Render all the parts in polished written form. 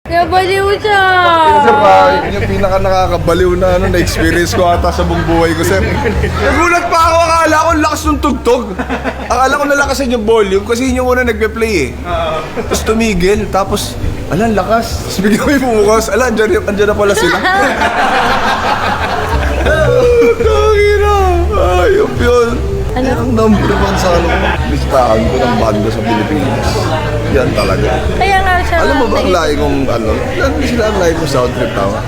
Nabaliw siya. Sir, yung pinaka nakakabaliw na na-experience ko ata sa buong buhay ko, sir. Nagulat pa ako, akala ko lakas ng tugtog. Akala ko nalakasan yung volume kasi yun yung una nagpe-play eh. Tapos tumigil, tapos, ala, lakas. Tapos bigla may pumukas, ala, andyan na pala sila. Tangina, ayop yun. Ano? Ang number one sa listahan ko ng banda sa Pilipinas. Yan talaga. Kaya nga siya. Alam mo ba ang lahi kong Lagi sila ang lahi kong sound trip tama?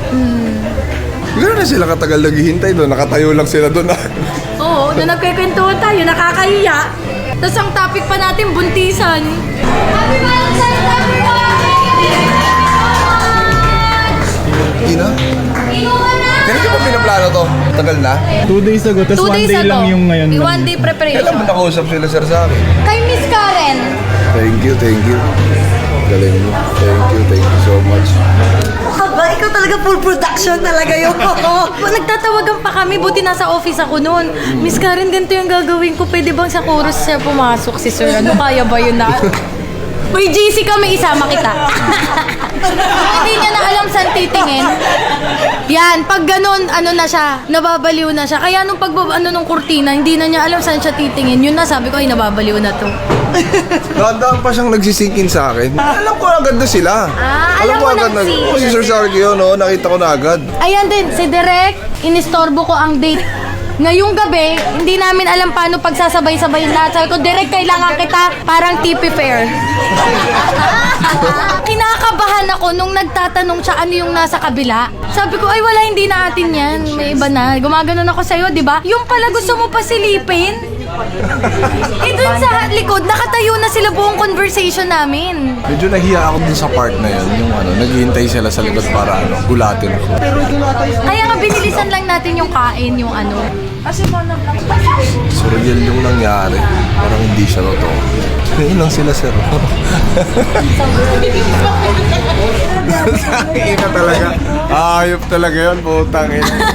Gano'n na sila katagal naghihintay doon, nakatayo lang sila doon. Oo, na nagkikwentuhan tayo, nakakahiya. Tapos ang topic pa natin, buntisan. Happy Valentine's, everyone! Hindi na? Kailan ko ba pinaplano to? Tagal na? 2 days ago, tapos 2 1 days day ago. lang yung ngayon. One day preparation. Kailan mo nakausap sila sir sa akin? Kay Miss Karen. Thank you. Galing mo. Thank you so much. Aba, ikaw talaga full production talaga yun. Nagtatawagan pa kami, buti nasa office ako noon. Miss Karen, ganito yung gagawin ko. Pwede bang sa chorus siya pumasok si sir? Ano, kaya ba yun na? May GC kami, isama kita. Hindi niya na alam saan titingin. Yan, pag ganun, ano na siya, nababaliw na siya. Kaya nung nung kurtina, hindi na niya alam saan siya titingin. Yun na, sabi ko, ay, nababaliw na to. Gandaan pa siyang nagsisingkin sa akin. Alam ko agad na sila. Alam mo agad na si- si Sir Sargio, no? Nakita ko na agad. Ayan din, si Direk, inistorbo ko ang date. Ngayong gabi, hindi namin alam paano pagsasabay-sabayin lahat. Sabi ko, Direk, kailangan kita parang TP Fair. Kinakabahan ako nung nagtatanong siya ano yung nasa kabila. Sabi ko, ay wala, hindi na atin yan. May iba na. Gumaganon ako sa'yo, di ba? Yung pala gusto mo pa silipin. Dun sa likod, nakatayo na sila buong conversation namin. Medyo nahiya ako dun sa part na yun. Yung naghihintay sila sa likod para gulatin ako. Kaya nga binilisan lang natin yung kain, yung ano. Surreal yung nangyari. Parang hindi siya totoo. Ngayon lang sila, sir. Tangina talaga. Ayop talaga yun, putang ina.